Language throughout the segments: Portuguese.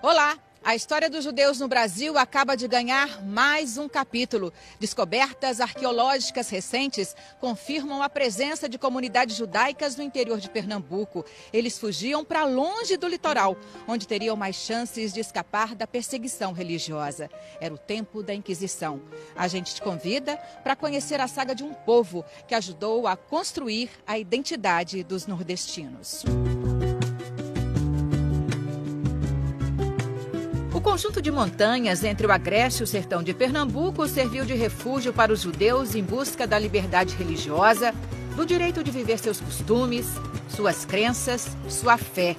Olá! A história dos judeus no Brasil acaba de ganhar mais um capítulo. Descobertas arqueológicas recentes confirmam a presença de comunidades judaicas no interior de Pernambuco. Eles fugiam para longe do litoral, onde teriam mais chances de escapar da perseguição religiosa. Era o tempo da Inquisição. A gente te convida para conhecer a saga de um povo que ajudou a construir a identidade dos nordestinos. O conjunto de montanhas entre o Agreste e o sertão de Pernambuco serviu de refúgio para os judeus em busca da liberdade religiosa, do direito de viver seus costumes, suas crenças, sua fé.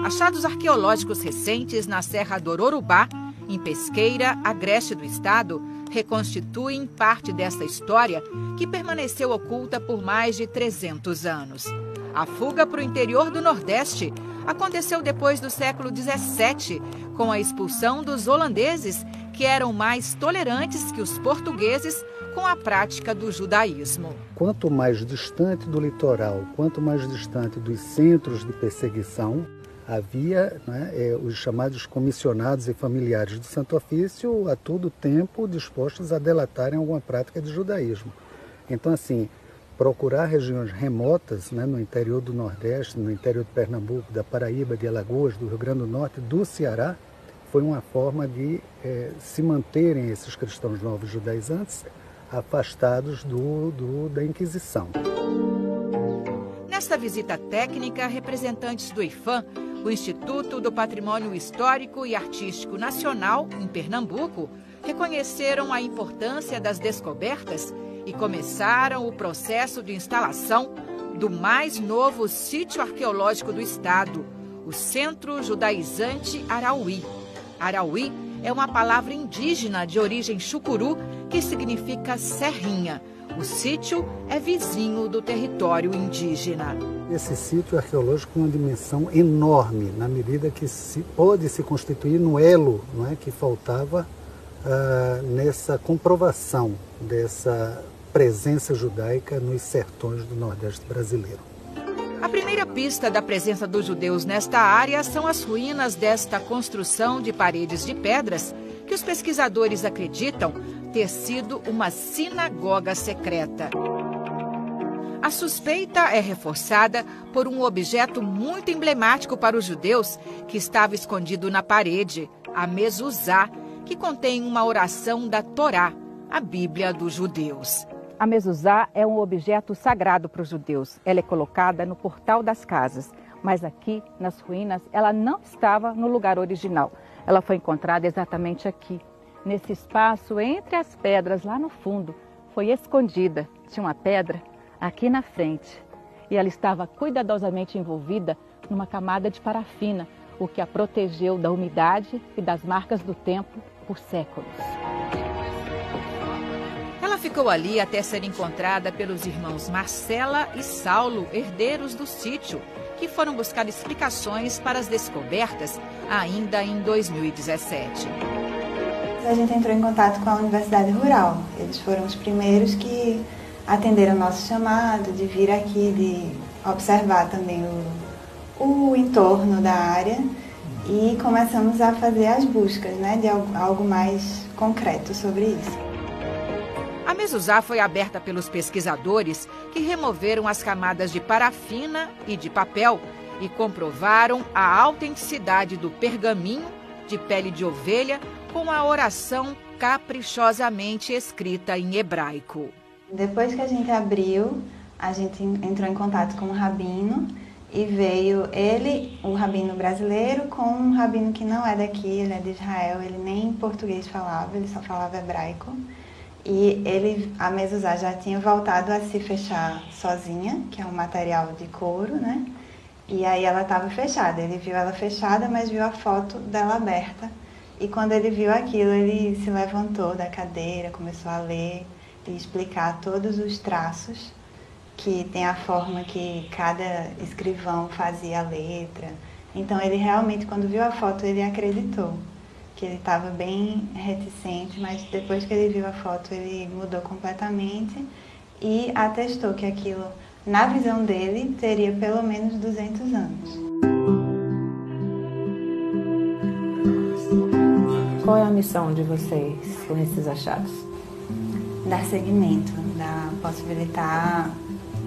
Achados arqueológicos recentes na Serra do Ororubá, em Pesqueira, Agreste do estado, reconstituem parte dessa história que permaneceu oculta por mais de 300 anos. A fuga para o interior do Nordeste aconteceu depois do século XVII, com a expulsão dos holandeses, que eram mais tolerantes que os portugueses com a prática do judaísmo. Quanto mais distante do litoral, quanto mais distante dos centros de perseguição, havia os chamados comissionados e familiares do Santo Ofício a todo tempo dispostos a delatarem alguma prática de judaísmo. Então, assim, procurar regiões remotas, no interior do Nordeste, no interior de Pernambuco, da Paraíba, de Alagoas, do Rio Grande do Norte, do Ceará, foi uma forma de se manterem esses cristãos novos judaizantes afastados da Inquisição. Nesta visita técnica, representantes do IPHAN, o Instituto do Patrimônio Histórico e Artístico Nacional, em Pernambuco, reconheceram a importância das descobertas e começaram o processo de instalação do mais novo sítio arqueológico do estado, o Centro Judaizante Arauí. Arauí é uma palavra indígena de origem chucuru que significa serrinha. O sítio é vizinho do território indígena. Esse sítio arqueológico tem uma dimensão enorme, na medida que pode se constituir no elo que faltava nessa comprovação dessa presença judaica nos sertões do Nordeste brasileiro. A primeira pista da presença dos judeus nesta área são as ruínas desta construção de paredes de pedras que os pesquisadores acreditam ter sido uma sinagoga secreta. A suspeita é reforçada por um objeto muito emblemático para os judeus que estava escondido na parede, a mezuzá, que contém uma oração da Torá, a Bíblia dos judeus. A mezuzá é um objeto sagrado para os judeus. Ela é colocada no portal das casas, mas aqui, nas ruínas, ela não estava no lugar original. Ela foi encontrada exatamente aqui, nesse espaço entre as pedras, lá no fundo. Foi escondida. Tinha uma pedra aqui na frente e ela estava cuidadosamente envolvida numa camada de parafina, o que a protegeu da umidade e das marcas do tempo por séculos. Ela ficou ali até ser encontrada pelos irmãos Marcela e Saulo, herdeiros do sítio, que foram buscar explicações para as descobertas ainda em 2017. A gente entrou em contato com a Universidade Rural. Eles foram os primeiros que atenderam o nosso chamado de vir aqui, de observar também o entorno da área, e começamos a fazer as buscas, de algo mais concreto sobre isso. A mezuzá foi aberta pelos pesquisadores que removeram as camadas de parafina e de papel e comprovaram a autenticidade do pergaminho de pele de ovelha com a oração caprichosamente escrita em hebraico. Depois que a gente abriu, a gente entrou em contato com o rabino e veio ele, o rabino brasileiro, com um rabino que não é daqui, ele é de Israel, ele nem português falava, ele só falava hebraico. E a mezuzá já tinha voltado a se fechar sozinha, que é um material de couro, E aí ela estava fechada. Ele viu ela fechada, mas viu a foto dela aberta. E quando ele viu aquilo, ele se levantou da cadeira, começou a ler e explicar todos os traços, que tem a forma que cada escrivão fazia a letra, Então ele realmente, quando viu a foto, ele acreditou que ele estava bem reticente, mas depois que ele viu a foto, ele mudou completamente e atestou que aquilo, na visão dele, teria pelo menos 200 anos. Qual é a missão de vocês com esses achados? Dar seguimento, possibilitar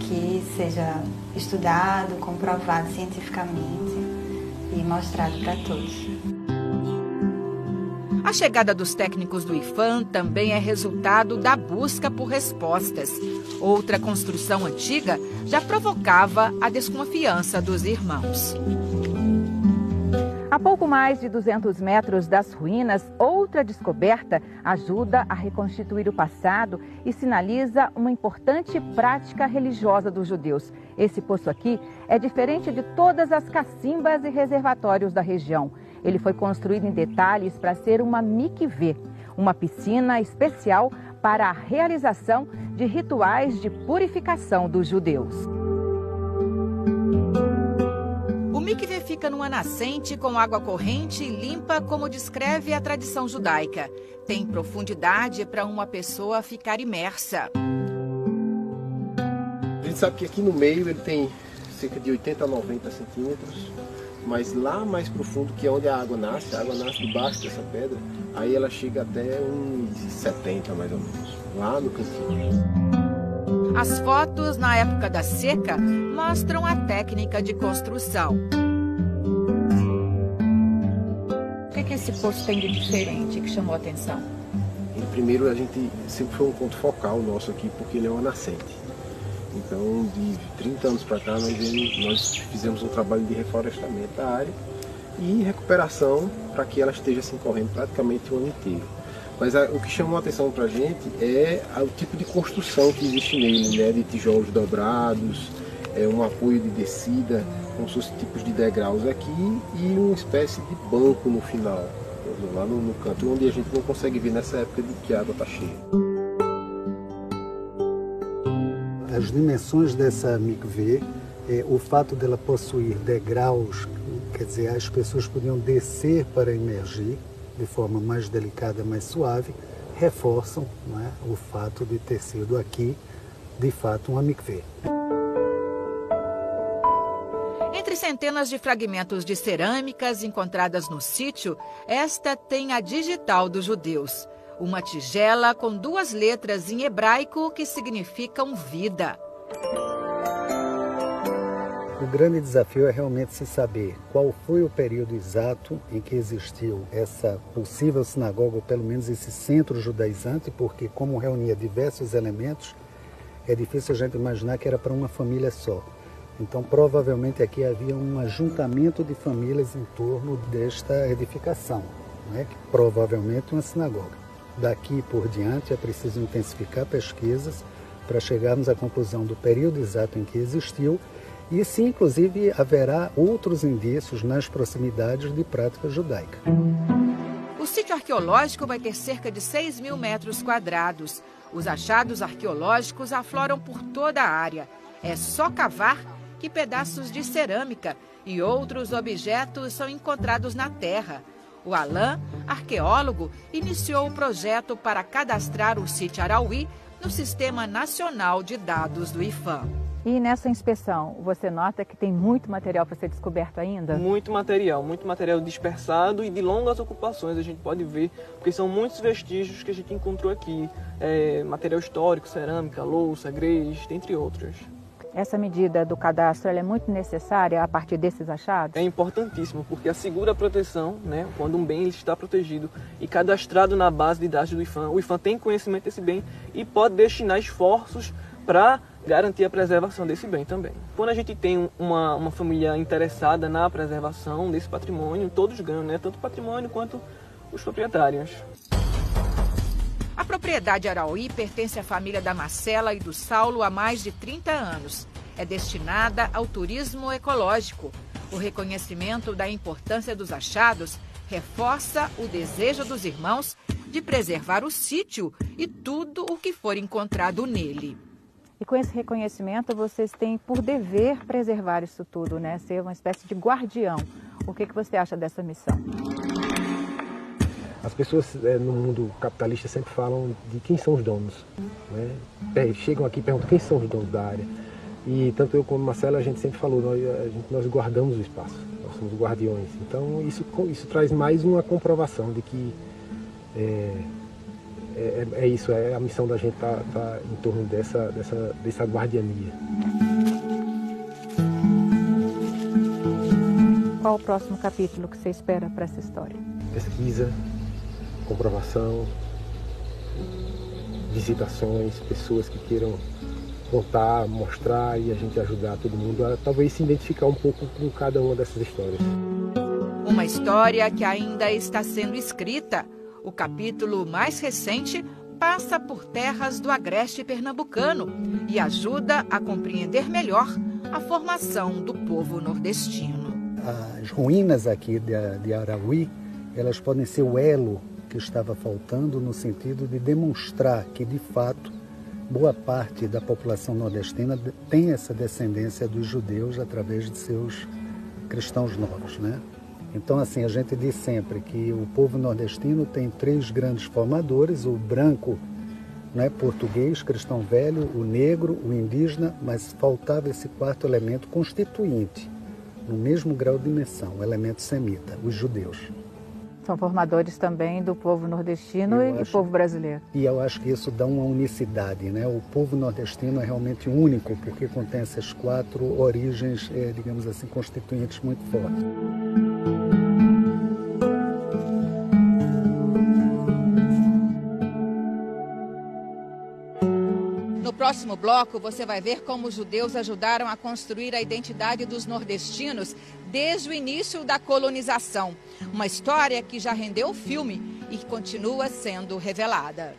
que seja estudado, comprovado cientificamente e mostrado para todos. A chegada dos técnicos do IPHAN também é resultado da busca por respostas. Outra construção antiga já provocava a desconfiança dos irmãos. A pouco mais de 200 metros das ruínas, outra descoberta ajuda a reconstituir o passado e sinaliza uma importante prática religiosa dos judeus. Esse poço aqui é diferente de todas as cacimbas e reservatórios da região. Ele foi construído em detalhes para ser uma mikvê, uma piscina especial para a realização de rituais de purificação dos judeus. O mikvê fica numa nascente com água corrente e limpa, como descreve a tradição judaica. Tem profundidade para uma pessoa ficar imersa. A gente sabe que aqui no meio ele tem cerca de 80 a 90 centímetros, mas lá mais profundo, que é onde a água nasce debaixo dessa pedra, aí ela chega até uns 70 mais ou menos, lá no cantinho. As fotos na época da seca mostram a técnica de construção. O que esse poço tem de diferente que chamou a atenção? Primeiro, a gente sempre foi um ponto focal nosso aqui, porque ele é uma nascente. Então, de 30 anos para cá, nós fizemos um trabalho de reflorestamento da área e recuperação para que ela esteja assim correndo praticamente o ano inteiro. Mas o que chamou a atenção para a gente é o tipo de construção que existe nele, né? De tijolos dobrados, um apoio de descida, como se fossem tipos de degraus aqui e uma espécie de banco no final, lá no canto, onde a gente não consegue ver nessa época de que a água está cheia. As dimensões dessa mikvê, o fato dela possuir degraus, quer dizer, as pessoas podiam descer para emergir de forma mais delicada, mais suave, reforçam, não é, o fato de ter sido aqui, de fato, uma mikvê. Entre centenas de fragmentos de cerâmicas encontradas no sítio, esta tem a digital dos judeus. Uma tigela com 2 letras em hebraico que significam vida. O grande desafio é realmente se saber qual foi o período exato em que existiu essa possível sinagoga, ou pelo menos esse centro judaizante, porque como reunia diversos elementos, é difícil a gente imaginar que era para uma família só. Então, provavelmente aqui havia um ajuntamento de famílias em torno desta edificação, né, que provavelmente uma sinagoga. Daqui por diante é preciso intensificar pesquisas para chegarmos à conclusão do período exato em que existiu e se inclusive haverá outros indícios nas proximidades de prática judaica. O sítio arqueológico vai ter cerca de 6.000 metros quadrados. Os achados arqueológicos afloram por toda a área. É só cavar que pedaços de cerâmica e outros objetos são encontrados na terra. O Alain, arqueólogo, iniciou o projeto para cadastrar o sítio Arauí no Sistema Nacional de Dados do IPHAN. E nessa inspeção, você nota que tem muito material para ser descoberto ainda? Muito material dispersado e de longas ocupações, a gente pode ver, porque são muitos vestígios que a gente encontrou aqui. Material histórico, cerâmica, louça, grês, entre outros. Essa medida do cadastro ela é muito necessária a partir desses achados? É importantíssimo, porque assegura a proteção, né, quando um bem está protegido e cadastrado na base de dados do IPHAN. O IPHAN tem conhecimento desse bem e pode destinar esforços para garantir a preservação desse bem também. Quando a gente tem uma família interessada na preservação desse patrimônio, todos ganham, né, tanto o patrimônio quanto os proprietários. A propriedade Arauí pertence à família da Marcela e do Saulo há mais de 30 anos. É destinada ao turismo ecológico. O reconhecimento da importância dos achados reforça o desejo dos irmãos de preservar o sítio e tudo o que for encontrado nele. E com esse reconhecimento, vocês têm por dever preservar isso tudo, né? Ser uma espécie de guardião. O que você acha dessa missão? As pessoas no mundo capitalista sempre falam de quem são os donos, né? Chegam aqui e perguntam quem são os donos da área. E tanto eu como Marcela, a gente sempre falou, nós guardamos o espaço, nós somos guardiões. Então isso traz mais uma comprovação de que isso, a missão da gente tá em torno dessa guardiania. Qual o próximo capítulo que você espera para essa história? Pesquisa, comprovação, visitações, pessoas que queiram contar, mostrar e a gente ajudar todo mundo a talvez se identificar um pouco com cada uma dessas histórias. Uma história que ainda está sendo escrita. O capítulo mais recente passa por terras do agreste pernambucano e ajuda a compreender melhor a formação do povo nordestino. As ruínas aqui de Arauí, elas podem ser o elo que estava faltando no sentido de demonstrar que, de fato, boa parte da população nordestina tem essa descendência dos judeus através de seus cristãos novos, né? Então, assim, a gente diz sempre que o povo nordestino tem 3 grandes formadores: o branco, né, português, cristão velho, o negro, o indígena, mas faltava esse 4º elemento constituinte, no mesmo grau de dimensão, o elemento semita, os judeus. São formadores também do povo nordestino e do povo brasileiro. E eu acho que isso dá uma unicidade, né? O povo nordestino é realmente único, porque contém essas 4 origens, digamos assim, constituintes muito fortes. No próximo bloco, você vai ver como os judeus ajudaram a construir a identidade dos nordestinos desde o início da colonização. Uma história que já rendeu filme e que continua sendo revelada.